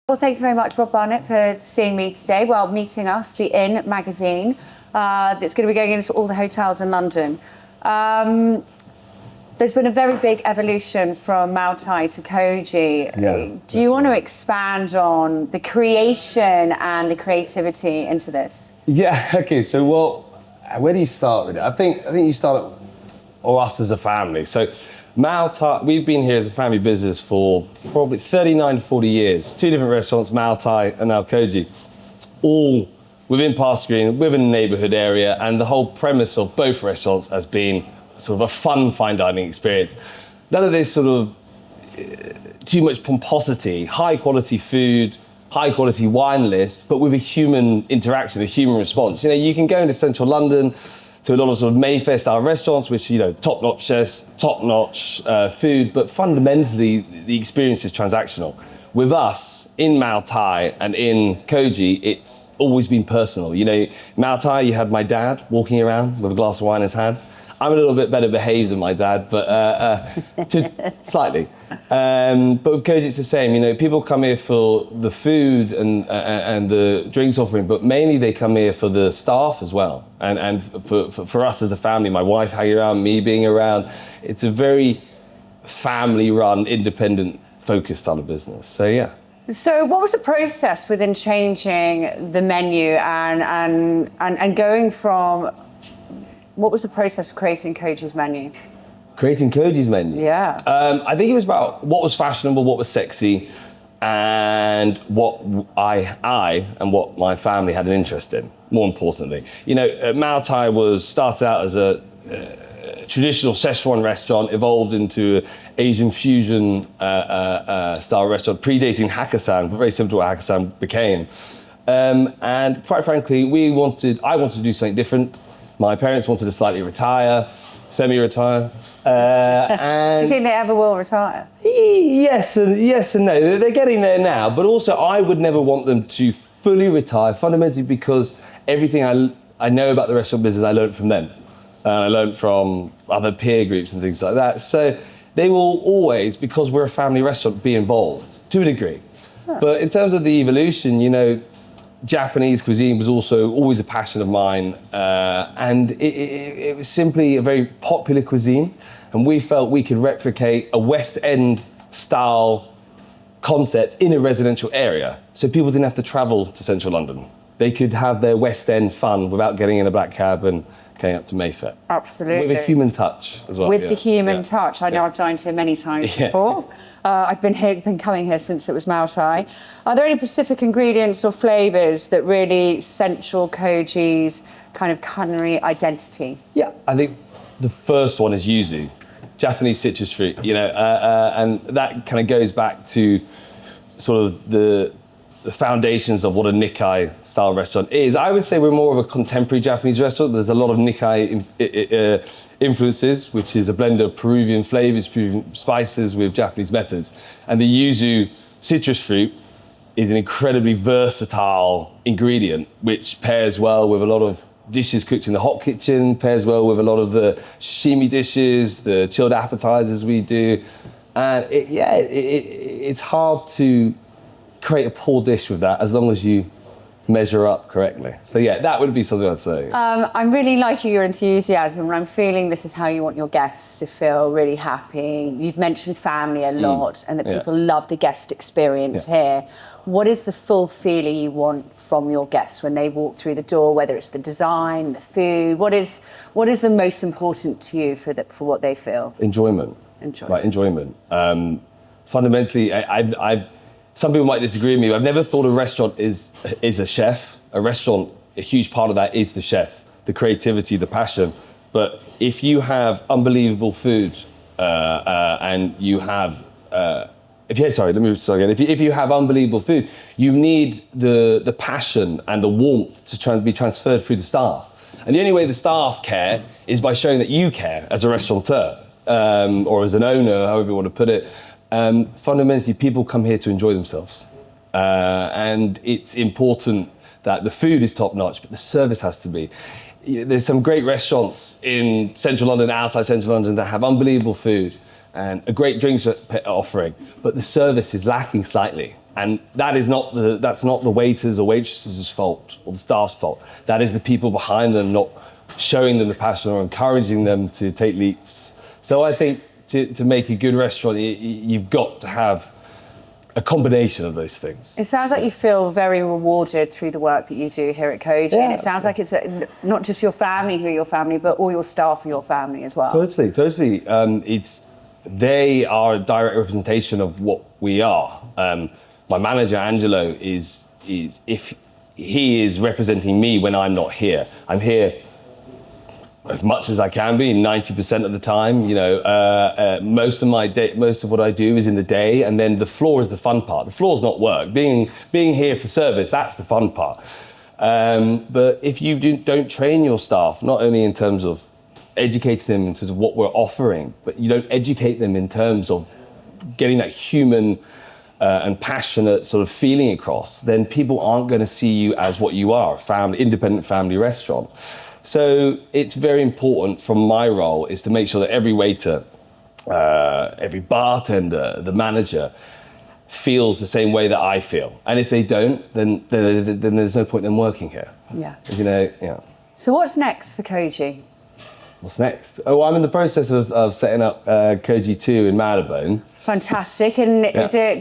Well, thank you very much, Rob Barnett, for seeing me today. Well, meeting us, the In magazine, that's going to be going into all the hotels in London. There's been a very big evolution from Mao Tai to Koji. Yeah, Do you want to expand on the creation and the creativity into this? Yeah, okay, so where do you start with it? I think you start or us as a family. So Mao Tai, we've been here as a family business for probably 39, 40 years. Two different restaurants, Mao Tai and now Koji, all within Pass Green, within a neighbourhood area, and the whole premise of both restaurants has been sort of a fun fine dining experience. None of this sort of too much pomposity, high quality food, high quality wine list, but with a human interaction, a human response. You know, you can go into central London to a lot of sort of Mayfair style restaurants, which, you know, top-notch chefs, top-notch food, but fundamentally the experience is transactional. With us, in Mao Tai and in Koji, it's always been personal. You know, Mao Tai, you had my dad walking around with a glass of wine in his hand. I'm a little bit better behaved than my dad, but slightly. But with Koji, it's the same. You know, people come here for the food and the drinks offering, but mainly they come here for the staff as well. And for us as a family, my wife hanging around, me being around, it's a very family-run, independent, focused style of business. So yeah. So what was the process within changing the menu and going from? What was the process of creating Koji's menu? Creating Koji's menu? Yeah. I think it was about what was fashionable, what was sexy, and what I and what my family had an interest in, more importantly. You know, Mao Tai started out as a traditional Szechuan restaurant, evolved into an Asian fusion style restaurant, predating Hakkasan, but very similar to what Hakkasan became. And quite frankly, I wanted to do something different. My parents wanted to slightly retire, semi-retire. Do you think they ever will retire? Yes and no. They're getting there now, but also I would never want them to fully retire, fundamentally because everything I know about the restaurant business I learned from them. I learned from other peer groups and things like that. So they will always, because we're a family restaurant, be involved to a degree. Huh. But in terms of the evolution, you know, Japanese cuisine was also always a passion of mine, and it was simply a very popular cuisine, and we felt we could replicate a West End style concept in a residential area, so people didn't have to travel to central London. They could have their West End fun without getting in a black cab and going up to Mayfair. Absolutely. With a human touch as well. With the human touch. I know I've dined here many times before. I've been coming here since it was Mao Tai. Are there any specific ingredients or flavours that really central Koji's kind of culinary identity? Yeah, I think the first one is yuzu, Japanese citrus fruit, you know, and that kind of goes back to sort of the foundations of what a Nikkei style restaurant is. I would say we're more of a contemporary Japanese restaurant. There's a lot of Nikkei influences, which is a blend of Peruvian flavors, Peruvian spices with Japanese methods. And the yuzu citrus fruit is an incredibly versatile ingredient, which pairs well with a lot of dishes cooked in the hot kitchen, pairs well with a lot of the sashimi dishes, the chilled appetizers we do. And it's hard to create a poor dish with that as long as you measure up correctly. So yeah, that would be something I'd say. I'm really liking your enthusiasm, and I'm feeling this is how you want your guests to feel really happy. You've mentioned family a lot, and that people love the guest experience here. What is the full feeling you want from your guests when they walk through the door, whether it's the design, the food? What is the most important to you for what they feel? Enjoyment. Right, enjoyment. Fundamentally, some people might disagree with me, but I've never thought a restaurant is a chef. A restaurant, a huge part of that is the chef, the creativity, the passion. But if you have unbelievable food and you have, if you have unbelievable food, you need the passion and the warmth to be transferred through the staff. And the only way the staff care is by showing that you care as a restaurateur or as an owner, however you want to put it. Fundamentally, people come here to enjoy themselves. And it's important that the food is top notch, but the service has to be. There's some great restaurants in central London, outside central London, that have unbelievable food and a great drinks offering, but the service is lacking slightly. And that's not the waiters or waitresses' fault or the staff's fault. That is the people behind them not showing them the passion or encouraging them to take leaps. So I think to make a good restaurant, you've got to have a combination of those things. It sounds like you feel very rewarded through the work that you do here at Koji. Yeah, and it sounds like it's not just your family who are your family, but all your staff are your family as well. Totally. They are a direct representation of what we are. My manager, Angelo, is if he is representing me when I'm not here. I'm here as much as I can be, 90% of the time. Most of what I do is in the day, and then the floor is the fun part. The floor's not work. Being here for service, that's the fun part. But if you don't train your staff, not only in terms of educating them in terms of what we're offering, but you don't educate them in terms of getting that human and passionate sort of feeling across, then people aren't going to see you as what you are, independent family restaurant. So it's very important from my role is to make sure that every waiter, every bartender, the manager feels the same way that I feel. And if they don't, then there's no point in them working here. Yeah. Yeah. So what's next for Koji? What's next? Oh, I'm in the process of setting up Koji 2 in Marylebone. Fantastic. And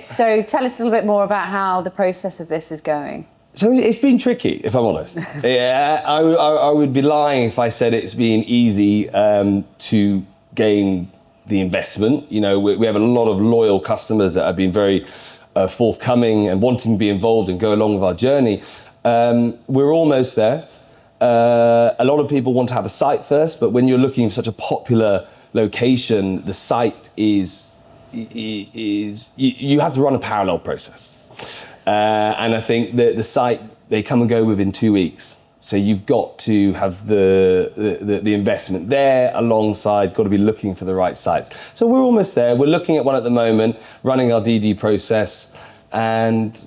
so tell us a little bit more about how the process of this is going. So it's been tricky, if I'm honest. Yeah, I would be lying if I said it's been easy to gain the investment. We have a lot of loyal customers that have been very forthcoming and wanting to be involved and go along with our journey. We're almost there. A lot of people want to have a site first, but when you're looking for such a popular location, the site is you have to run a parallel process. And I think that the site, they come and go within 2 weeks. So you've got to have the investment there alongside, got to be looking for the right sites. So we're almost there. We're looking at one at the moment, running our DD process. And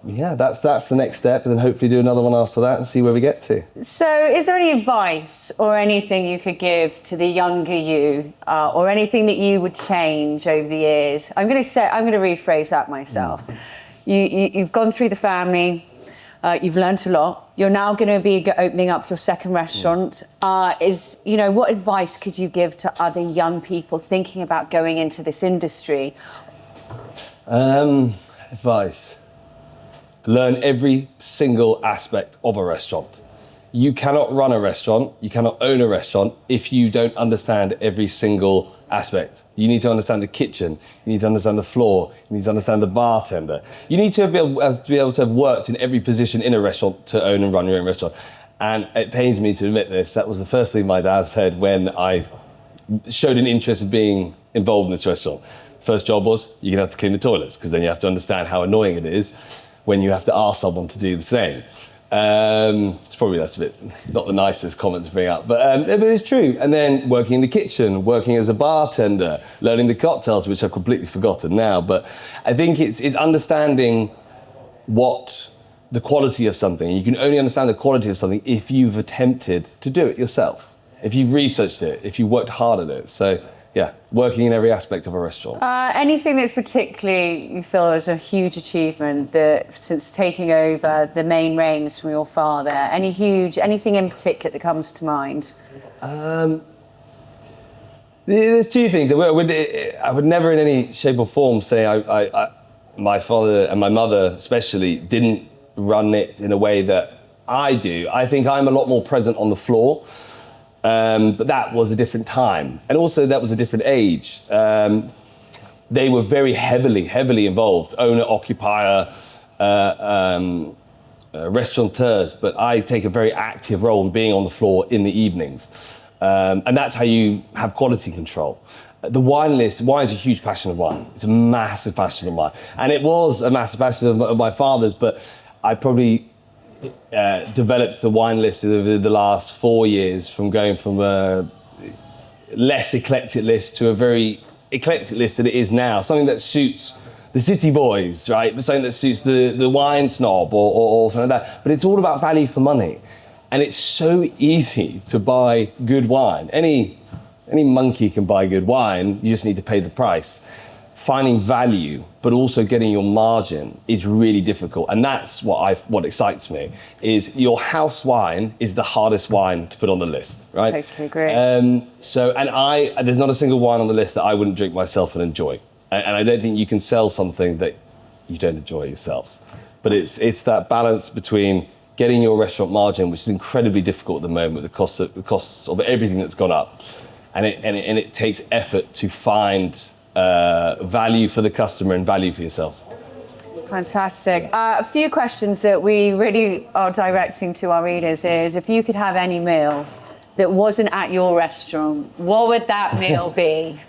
yeah, that's the next step. And then hopefully do another one after that and see where we get to. So is there any advice or anything you could give to the younger you or anything that you would change over the years? I'm going to rephrase that myself. You've gone through the family, you've learnt a lot. You're now going to be opening up your second restaurant. What advice could you give to other young people thinking about going into this industry? Advice. Learn every single aspect of a restaurant. You cannot run a restaurant, you cannot own a restaurant if you don't understand every single aspect. You need to understand the kitchen, you need to understand the floor, you need to understand the bartender. You need to be able to have worked in every position in a restaurant to own and run your own restaurant. And it pains me to admit this, that was the first thing my dad said when I showed an interest in being involved in this restaurant. First job was, you're gonna have to clean the toilets, because then you have to understand how annoying it is when you have to ask someone to do the same. That's not the nicest comment to bring up, but it's true. And then working in the kitchen, working as a bartender, learning the cocktails, which I've completely forgotten now. But I think it's understanding what the quality of something. You can only understand the quality of something if you've attempted to do it yourself, if you've researched it, if you worked hard at it. So yeah, working in every aspect of a restaurant. Anything that's particularly you feel is a huge achievement since taking over the main reins from your father? Anything in particular that comes to mind? There's two things. I would never in any shape or form say my father and my mother especially didn't run it in a way that I do. I think I'm a lot more present on the floor. But that was a different time. And also that was a different age. They were very heavily involved, owner, occupier, restaurateurs, but I take a very active role in being on the floor in the evenings. And that's how you have quality control. The wine list, wine's a huge passion of mine. It's a massive passion of mine. And it was a massive passion of my father's, but I probably developed the wine list over the last 4 years from going from a less eclectic list to a very eclectic list that it is now. Something that suits the city boys, right? But something that suits the wine snob or something like that. But it's all about value for money. And it's so easy to buy good wine. Any monkey can buy good wine, you just need to pay the price. finding value, but also getting your margin is really difficult. And that's what excites me, is your house wine is the hardest wine to put on the list, right? Totally agree. There's not a single wine on the list that I wouldn't drink myself and enjoy. And I don't think you can sell something that you don't enjoy yourself. But it's that balance between getting your restaurant margin, which is incredibly difficult at the moment, the costs of everything that's gone up. And it takes effort to find value for the customer and value for yourself. Fantastic. A few questions that we really are directing to our readers is, if you could have any meal that wasn't at your restaurant, what would that meal be?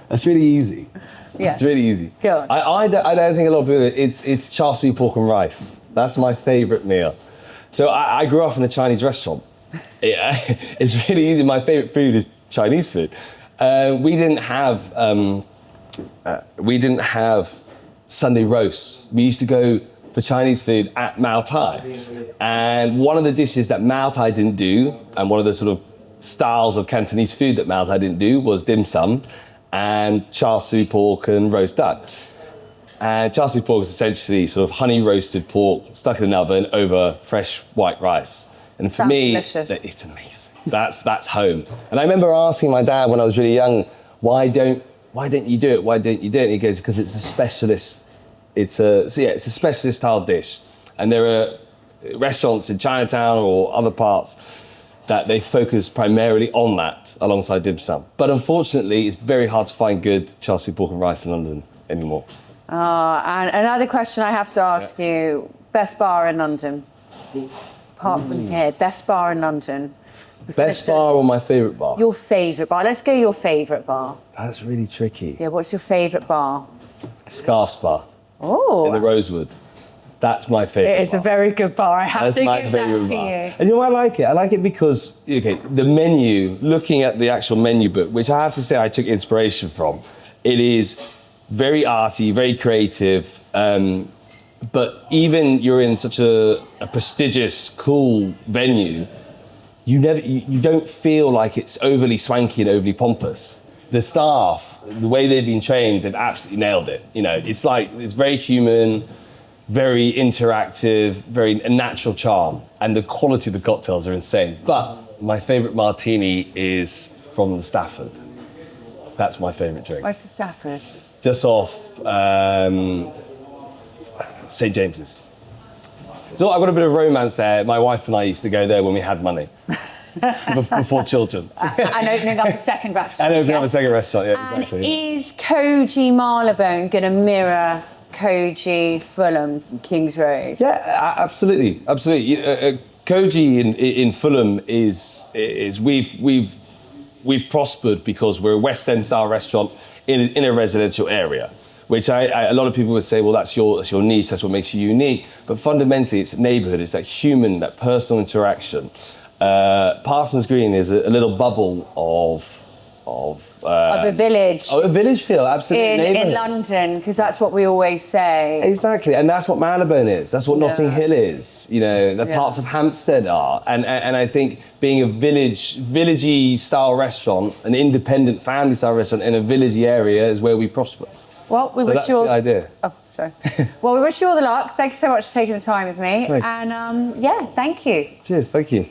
That's really easy. Yeah. It's really easy. Go on. I don't think a lot of people, it's char siu pork and rice. That's my favourite meal. So I grew up in a Chinese restaurant. It's really easy. My favourite food is Chinese food. We didn't have Sunday roasts. We used to go for Chinese food at Mao Tai. And one of the dishes that Mao Tai didn't do, and one of the sort of styles of Cantonese food that Mao Tai didn't do, was dim sum and char siu pork and roast duck. And char siu pork is essentially sort of honey roasted pork stuck in an oven over fresh white rice. And for me, delicious. It's amazing. That's home. And I remember asking my dad when I was really young, why don't you do it? Why don't you do it? And he goes, because it's a specialist. It's a specialist style dish. And there are restaurants in Chinatown or other parts that they focus primarily on that alongside dim sum. But unfortunately, it's very hard to find good char siu pork and rice in London anymore. And another question I have to ask you, best bar in London? Apart from here, best bar in London. Best bar or my favourite bar? Your favourite bar. Let's go your favourite bar. That's really tricky. Yeah, what's your favourite bar? Scarf's Bar. Oh. In the Rosewood. That's my favourite bar. It is a very good bar. I have to give that to you. And you know why I like it? I like it because, okay, the menu, looking at the actual menu book, which I have to say I took inspiration from, it is very arty, very creative, but even you're in such a prestigious, cool venue, you don't feel like it's overly swanky and overly pompous. The staff, the way they've been trained, they've absolutely nailed it. You know, it's very human, very interactive, very a natural charm, and the quality of the cocktails are insane. But my favourite martini is from the Stafford. That's my favourite drink. Where's the Stafford? Just off St James's. So I've got a bit of romance there. My wife and I used to go there when we had money. Before children. And opening up a second restaurant. And opening up a second restaurant, yeah, And exactly. is Koji Marylebone going to mirror Koji Fulham, Kings Road? Yeah, absolutely. Koji in Fulham is we've prospered because we're a West End style restaurant in a residential area, which a lot of people would say, well, that's your niche, that's what makes you unique. But fundamentally, it's neighbourhood, it's that human, that personal interaction. Parsons Green is a little bubble of a village. Oh, a village feel, absolutely. In London, because that's what we always say. Exactly, and that's what Marylebone is. That's what Notting Hill is. You know, the parts of Hampstead are, and I think being a villagey style restaurant, an independent family style restaurant in a villagey area is where we prosper. Well, we wish that's you all the idea. Oh, sorry. Well, we wish you all the luck. Thank you so much for taking the time with me. Thanks. And thank you. Cheers, thank you.